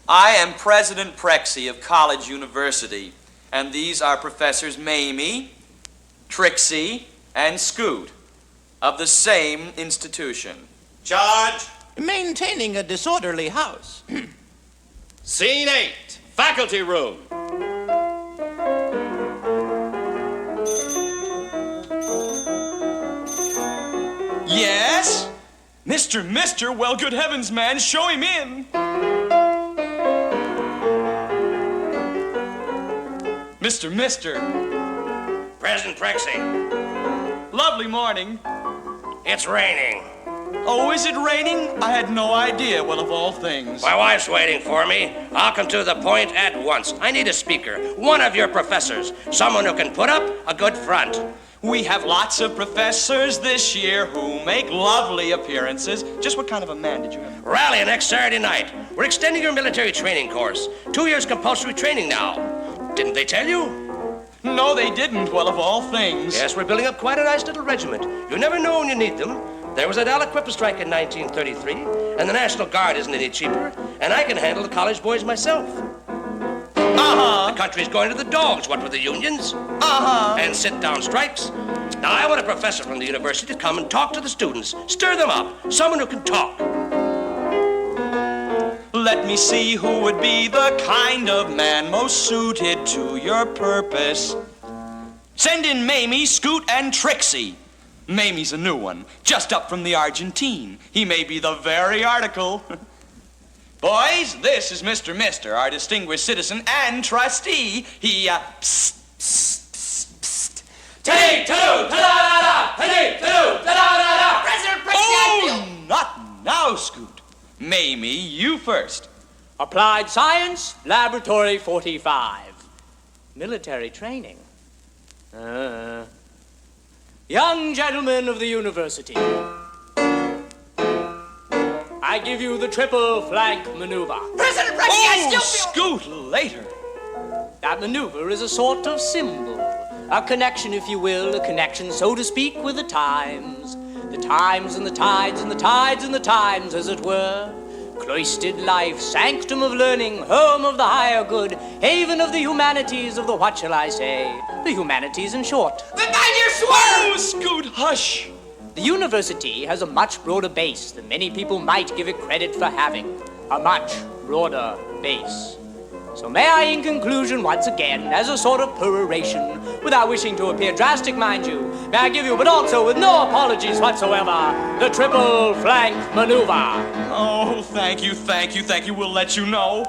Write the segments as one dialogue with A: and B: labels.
A: I am President Prexy of College University, and these are Professors Mamie, Trixie, and Scoot of the same institution.
B: Charge!
C: Maintaining a disorderly house.
B: Scene 8, faculty room.
A: Yes? Mister, well, good heavens, man, show him in. Mister.
D: President Prexy,
A: Lovely morning.
D: it's raining.
A: Oh, is it raining? I had no idea. Well, of all things.
D: My wife's waiting for me. I'll come to the point at once. I need a speaker, one of your professors, someone who can put up a good front.
A: We have lots of professors this year who make lovely appearances. Just what kind of a man did you have?
D: Rally next Saturday night. We're extending your military training course. 2 years compulsory training now. Didn't they tell you?
A: No, they didn't. Well, of all things.
D: Yes, we're building up quite a nice little regiment. You never know when you need them. There was a Dallas strike in 1933, and the National Guard isn't any cheaper, and I can handle the college boys myself.
A: Uh-huh.
D: The country's going to the dogs, what with the unions.
A: Uh-huh.
D: And sit-down strikes. Now, I want a professor from the university to come and talk to the students. Stir them up. Someone who can talk.
A: Let me see who would be the kind of man most suited to your purpose. Send in Mamie, Scoot, and Trixie. Mamie's a new one, just up from the Argentine. He may be the very article. Boys, this is Mister, our distinguished citizen and trustee. He, psst, psst, psst, psst.
B: Take two, ta-da-da-da! Take two, ta-da-da-da!
E: President Prexy,
A: Oh, not now, Scoot. Mamie, you first.
C: Applied Science, Laboratory 45. Military training. Young gentlemen of the university, I give you the triple flank maneuver.
E: President Prexy, I still feel...
A: Scoot, later.
C: That maneuver is a sort of symbol, a connection, if you will, a connection, so to speak, with the times. The times and the tides and the tides and the times, as it were. Cloistered life, sanctum of learning, home of the higher good, haven of the humanities of the, what shall I say, the humanities in short.
E: The 9-year swerve!
A: Oh, Scoot, hush.
C: The university has a much broader base than many people might give it credit for having. A much broader base. So may I, in conclusion, once again, as a sort of peroration, without wishing to appear drastic, mind you, may I give you, but also with no apologies whatsoever, the triple flank maneuver.
A: Oh, thank you. We'll let you know.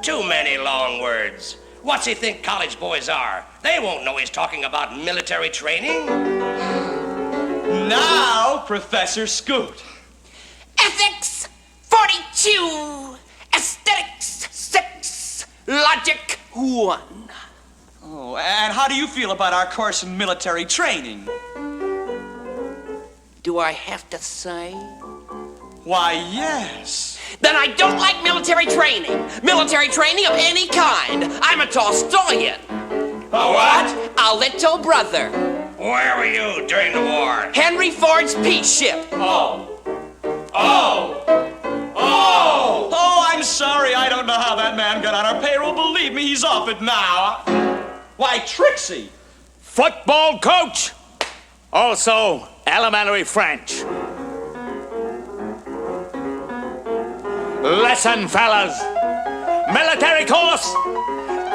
D: Too many long words. What's he think college boys are? They won't know he's talking about military training.
A: Now, Professor Scoot.
E: Ethics, 42. Aesthetics, 6. Logic, 1.
A: Oh, and how do you feel about our course in military training?
E: Do I have to say?
A: Why, yes.
E: Then I don't like military training. Military training of any kind. I'm a Tolstoyan.
D: A what?
E: A little brother.
D: Where were you during the war?
E: Henry Ford's peace ship.
A: Oh, I'm sorry. I don't know how that man got on our payroll. Believe me, he's off it now. Why, Trixie.
F: Football coach. Also, elementary French. Listen, fellas. Military course,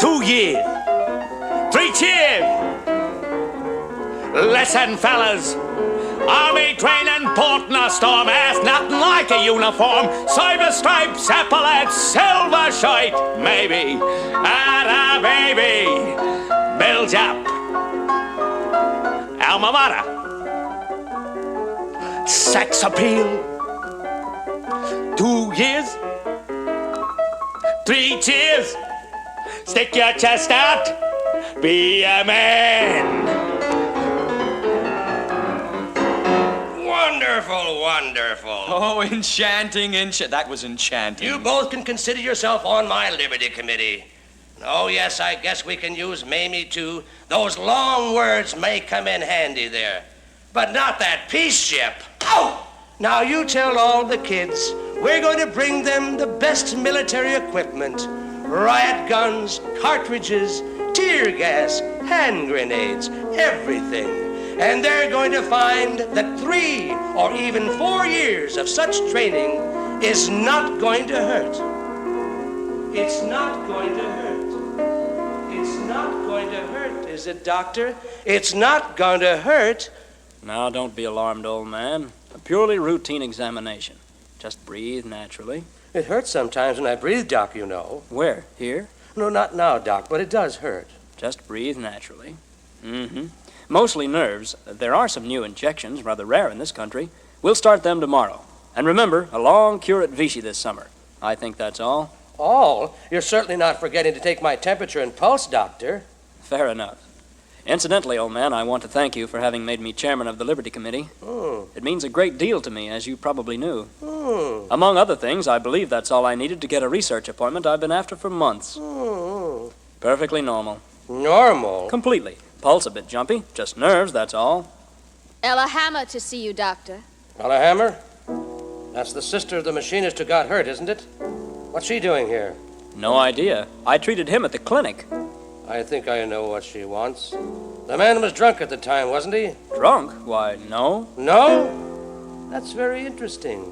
F: 2 years. 3 cheers. Listen, fellas. Army training, Portner storm, ass, nothing like a uniform. Cyber stripes, epaulets, silver shite, maybe. And a baby builds up. Alma mater. Sex appeal. 2 years. 3 cheers. Stick your chest out. Be a man.
D: Wonderful.
A: Oh, enchanting. That was enchanting.
D: You both can consider yourself on my Liberty Committee. Oh, yes, I guess we can use Mamie, too. Those long words may come in handy there. But not that peace ship. Oh! Now, you tell all the kids We're going to bring them the best military equipment. Riot guns, cartridges, tear gas, hand grenades, everything. And they're going to find that 3 or even 4 years of such training is not going to hurt. It's not going to hurt. It's not going to hurt, is it, Doctor? It's not going to hurt.
C: Now, don't be alarmed, old man. A purely routine examination. Just breathe naturally.
D: It hurts sometimes when I breathe, Doc, you know.
C: Where? Here?
D: No, not now, Doc, but it does hurt.
C: Just breathe naturally. Mm-hmm. Mostly nerves. There are some new injections, rather rare in this country. We'll start them tomorrow. And remember, a long cure at Vichy this summer. I think that's all.
D: All? You're certainly not forgetting to take my temperature and pulse, Doctor.
C: Fair enough. Incidentally, old man, I want to thank you for having made me chairman of the Liberty Committee. It means a great deal to me, as you probably knew. Among other things, I believe that's all I needed to get a research appointment I've been after for months. Perfectly normal.
D: Normal?
C: Completely. Pulse a bit jumpy. Just nerves, that's all.
G: Ella Hammer to see you, Doctor.
D: Ella Hammer? That's the sister of the machinist who got hurt, isn't it? What's she doing here?
C: No idea. I treated him at the clinic.
D: I think I know what she wants. The man was drunk at the time, wasn't he?
C: Drunk? Why, no.
D: No? That's very interesting.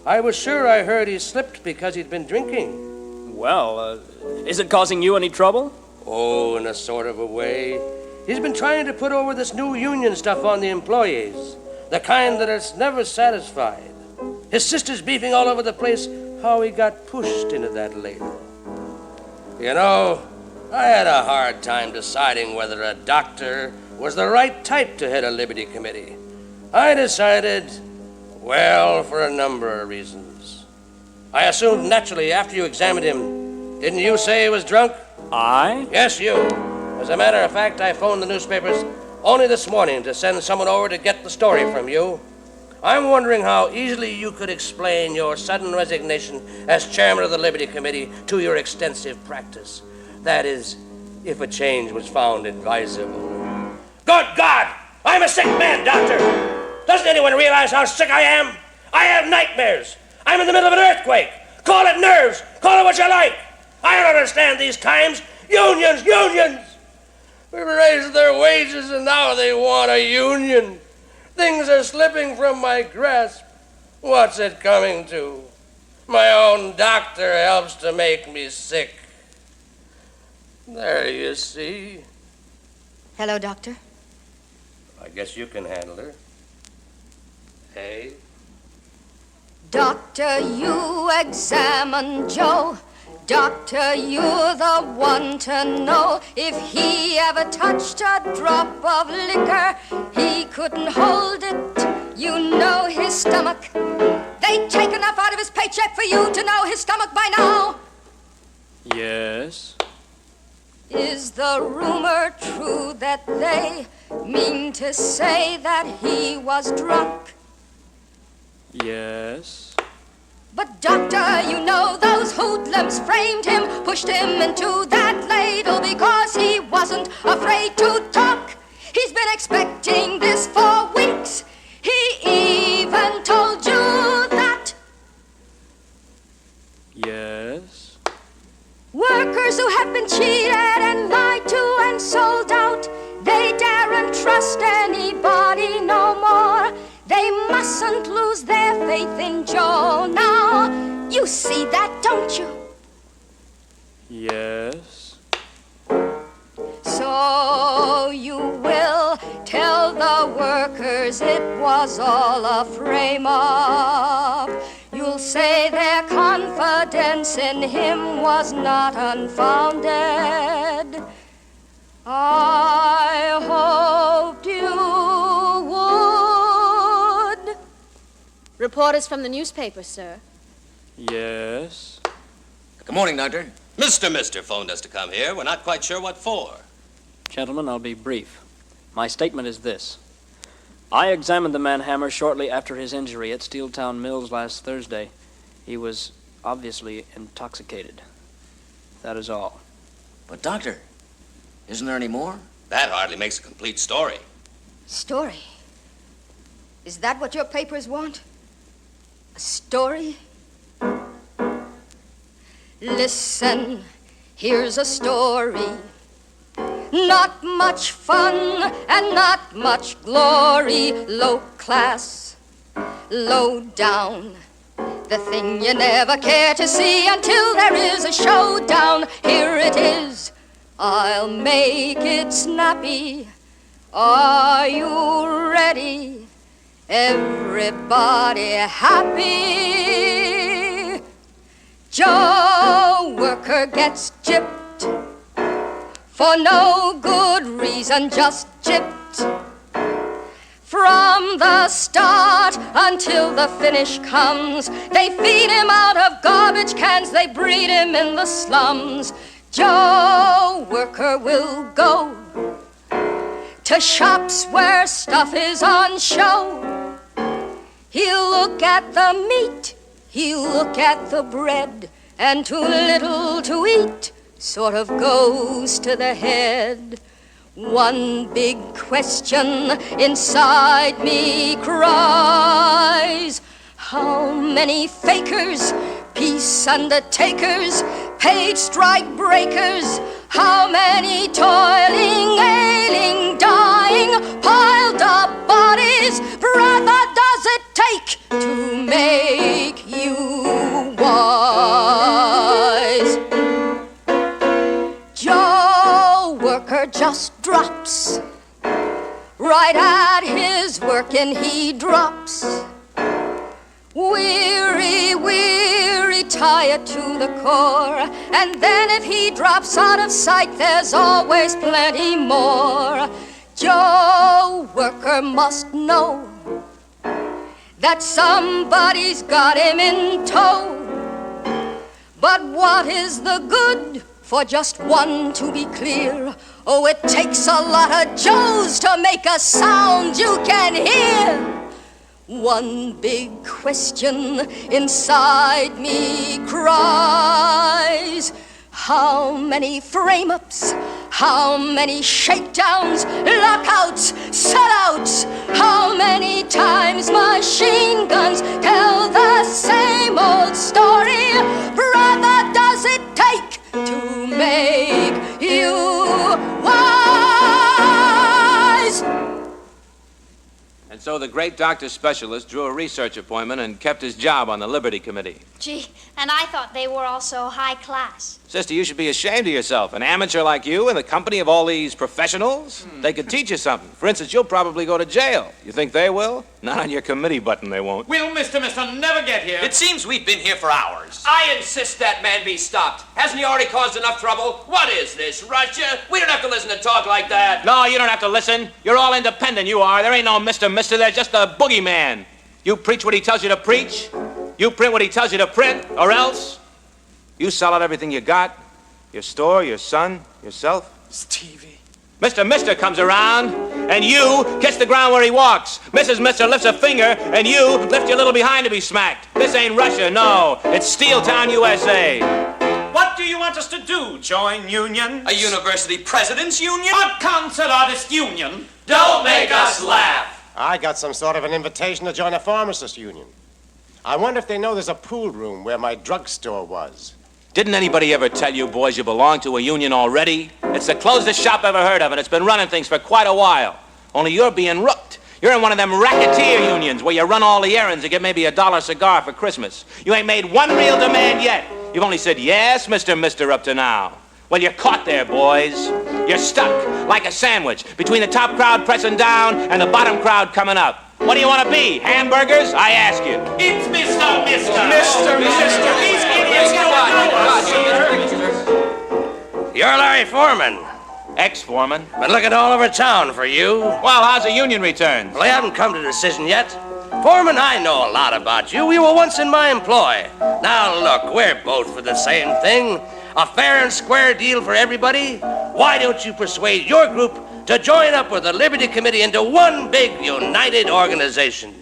D: I was sure I heard he slipped because he'd been drinking.
C: Well, is it causing you any trouble?
D: Oh, in a sort of a way. He's been trying to put over this new union stuff on the employees, the kind that is never satisfied. His sister's beefing all over the place how he got pushed into that label. You know, I had a hard time deciding whether a doctor was the right type to head a Liberty Committee. I decided, well, for a number of reasons. I assumed naturally after you examined him, didn't you say he was drunk?
C: I?
D: Yes, you. As a matter of fact, I phoned the newspapers only this morning to send someone over to get the story from you. I'm wondering how easily you could explain your sudden resignation as chairman of the Liberty Committee to your extensive practice. That is, if a change was found advisable. Good God! I'm a sick man, Doctor! Doesn't anyone realize how sick I am? I have nightmares. I'm in the middle of an earthquake. Call it nerves. Call it what you like. I don't understand these times. Unions, unions! We've raised their wages and now they want a union. Things are slipping from my grasp. What's it coming to? My own doctor helps to make me sick. There you see.
G: Hello, Doctor.
D: I guess you can handle her. Hey?
G: Doctor, you examine Joe. Doctor, you're the one to know. If he ever touched a drop of liquor, he couldn't hold it. You know his stomach. They'd take enough out of his paycheck for you to know his stomach by now.
C: Yes.
G: Is the rumor true that they mean to say that he was drunk?
C: Yes.
G: But doctor, you know those hoodlums framed him, pushed him into that ladle because he wasn't afraid to talk. He's been expecting this for weeks. He even told you that.
C: Yes.
G: Workers who have been cheated and lied to and sold out, they daren't trust anybody no more. They mustn't lose their faith in Joe now. You see that, don't you?
C: Yes.
G: So you will tell the workers it was all a frame-up. You'll say their confidence in him was not unfounded. I hoped you would. Reporters from the newspaper, sir.
C: Yes.
H: Good morning, Doctor. Mr. phoned us to come here. We're not quite sure what for.
C: Gentlemen, I'll be brief. My statement is this. I examined the man Hammer shortly after his injury at Steeltown Mills last Thursday. He was obviously intoxicated. That is all.
H: But, Doctor, isn't there any more? That hardly makes a complete story.
G: Story? Is that what your papers want? A story? Listen, here's a story. Not much fun and not much glory. Low class, low down. The thing you never care to see until there is a showdown. Here it is, I'll make it snappy. Are you ready? Everybody happy? Joe Worker gets gypped for no good reason, just gypped. From the start until the finish comes, they feed him out of garbage cans, they breed him in the slums. Joe Worker will go to shops where stuff is on show. He'll look at the meat, he'll look at the bread, and too little to eat sort of goes to the head. One big question inside me cries, how many fakers, peace undertakers, paid strike breakers, how many toiling, ailing, dying, piled up bodies, brother, does it take to make you wise? Joe Worker just drops right at his work and he drops. Weary, weary, tired to the core. And then if he drops out of sight, there's always plenty more. Joe Worker must know that somebody's got him in tow. But what is the good for just one to be clear? Oh, it takes a lot of Joes to make a sound you can hear. One big question inside me cries, how many frame-ups, how many shakedowns, lockouts, sellouts, how many times machine guns tell the same old story? Brother, does it take to make you wise?
I: And so the great doctor specialist drew a research appointment and kept his job on the Liberty Committee.
J: Gee, and I thought they were all so high class.
I: Sister, you should be ashamed of yourself. An amateur like you in the company of all these professionals? They could teach you something. For instance, you'll probably go to jail. You think they will? Not on your committee button, they won't.
B: Will Mr. never get here?
H: It seems we've been here for hours.
E: I insist that man be stopped. Hasn't he already caused enough trouble? What is this, Russia? We don't have to listen to talk like that.
I: No, you don't have to listen. You're all independent, you are. There ain't no Mr. There's just a boogeyman. You preach what he tells you to preach. You print what he tells you to print, or else you sell out everything you got. Your store, your son, yourself.
B: Stevie.
I: Mr. comes around, and you kiss the ground where he walks. Mrs. Mister lifts a finger, and you lift your little behind to be smacked. This ain't Russia, no. It's Steeltown, USA.
B: What do you want us to do? Join unions?
H: A university president's union?
B: A council artist union?
E: Don't make us laugh.
K: I got some sort of an invitation to join a pharmacist union. I wonder if they know there's a pool room where my drugstore was.
I: Didn't anybody ever tell you boys you belong to a union already? It's the closest shop ever heard of, and it's been running things for quite a while. Only you're being rooked. You're in one of them racketeer unions where you run all the errands and get maybe $1 cigar for Christmas. You ain't made one real demand yet. You've only said yes, Mr. up to now. Well, you're caught there, boys. You're stuck like a sandwich between the top crowd pressing down and the bottom crowd coming up. What do you want to be? Hamburgers? I ask you.
B: It's Mr.
D: You're Larry Foreman.
I: Ex-foreman.
D: Been looking all over town for you.
I: Well, how's the union returns?
D: Well, I haven't come to a decision yet. Foreman, I know a lot about you. You were once in my employ. Now, look, we're both for the same thing. A fair and square deal for everybody. Why don't you persuade your group to join up with the Liberty Committee into one big, united organization?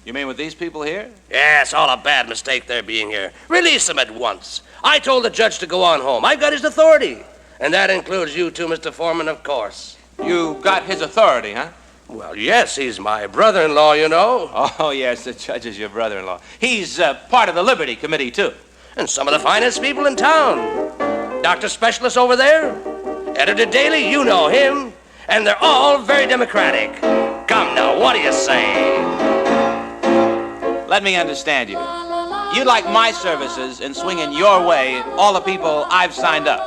I: You mean with these people here?
D: Yeah, it's all a bad mistake their being here. Release them at once. I told the judge to go on home. I've got his authority. And that includes you too, Mr. Foreman, of course.
I: You got his authority, huh?
D: Well, yes, he's my brother-in-law, you know.
I: Oh, yes, the judge is your brother-in-law. He's part of the Liberty Committee, too.
D: and some of the finest people in town. Doctor Specialist over there, editor daily, you know him, and they're all very democratic. Come now, what do you say?
I: Let me understand you. You'd like my services in swinging your way all the people I've signed up.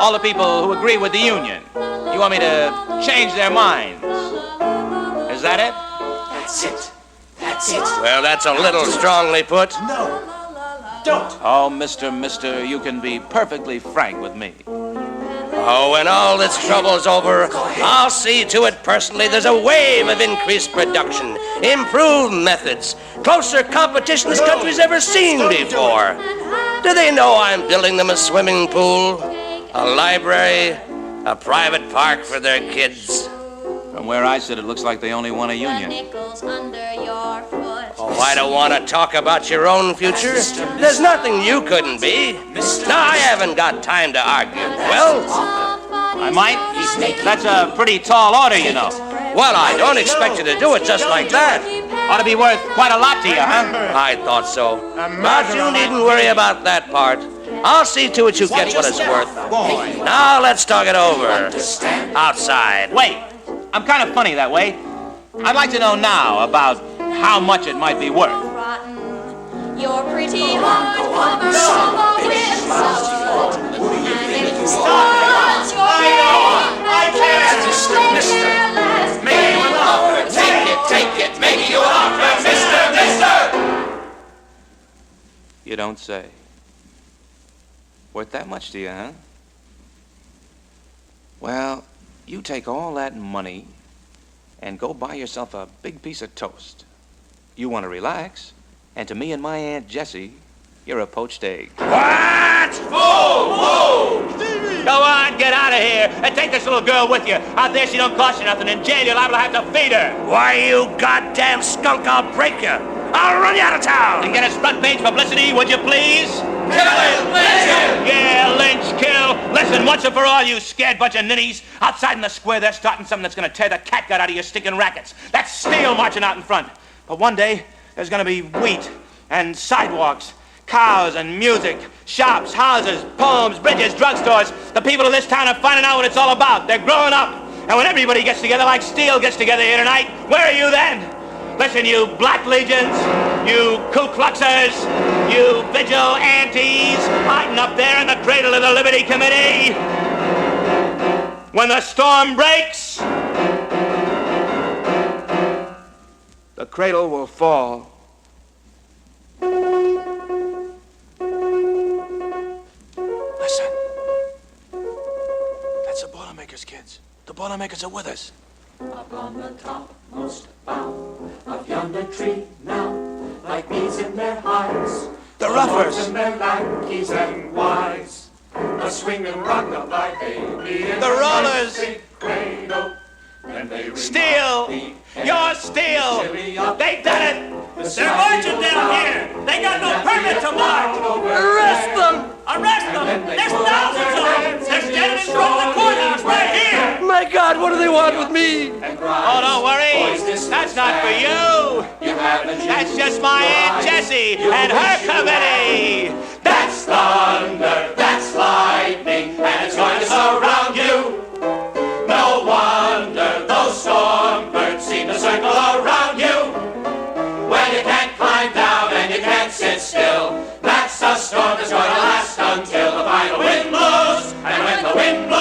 I: All the people who agree with the union. You want me to change their minds. Is that it?
B: That's it. That's it.
D: Well, that's a little strongly put.
B: No. Don't.
I: Oh, Mister, you can be perfectly frank with me.
D: Oh, when all this trouble's over, I'll see to it personally there's a wave of increased production, improved methods, closer competition this country's ever seen before. Do they know I'm building them a swimming pool, a library, a private park for their kids?
I: From where I sit, it looks like they only want a union.
D: Oh, I don't want to talk about your own future. There's nothing you couldn't be. Now, I haven't got time to argue. Well,
I: I might? That's a pretty tall order, you know.
D: well, I don't expect you to do it just like that.
I: Ought to be worth quite a lot to you, huh?
D: I thought so. But you needn't worry about that part. I'll see to it you get what it's worth. Now, let's talk it over. Outside.
I: Wait, I'm kind of funny that way. I'd like to know now about how much it might be worth.
L: You're pretty hard cover with sour. And it's starts your
B: I can't. Mister. Make you an offer. Take it. Make you an offer. Mister.
I: You don't say. Worth that much to you, huh? Well, you take all that money and go buy yourself a big piece of toast. You want to relax, and to me and my Aunt Jessie, you're a poached egg.
D: What?
B: Whoa!
I: Go on, get out of here, and take this little girl with you. Out there, she don't cost you nothing. In jail, you're liable to have to feed her.
D: Why, you goddamn skunk, I'll break you. I'll run you out of town.
I: And get us front page publicity, would you please?
B: Kill him! Lynch him!
I: Yeah, lynch, kill. Listen, once and for all, you scared bunch of ninnies. Outside in the square, they're starting something that's going to tear the catgut out of your stinking rackets. That's steel marching out in front. But one day, there's going to be wheat and sidewalks, cows and music, shops, houses, poems, bridges, drugstores. The people of this town are finding out what it's all about. They're growing up. And when everybody gets together like steel gets together here tonight, where are you then? Listen, you Black Legions, you Ku Kluxers, you vigilantes, hiding up there in the cradle of the Liberty Committee. When the storm breaks, the cradle will fall. Listen. That's the Boilermakers, kids. The Boilermakers are with us.
B: Up on the topmost bough of yonder tree now, like bees in their hives.
I: The Roughers.
B: And their lackeys and wives. A swinging rock-a-bye baby in
I: The Rollers.
B: Big cradle. Then they
I: Steel! You're Steel! They done it!
B: They're marching down here! They got no permit to march!
C: Arrest them!
B: Arrest them! There's thousands of them! They're standing in front of the courthouse right here!
C: My God, what do they want with me?
I: Oh, don't worry. That's not for you. That's just my Aunt Jessie and her committee.
B: That's thunder, that's lightning, and it's going to surround you. No wonder those storm birds seem to circle around you. When you can't climb down and you can't sit still, that's a storm that's going to last until the final wind blows. And when the wind blows,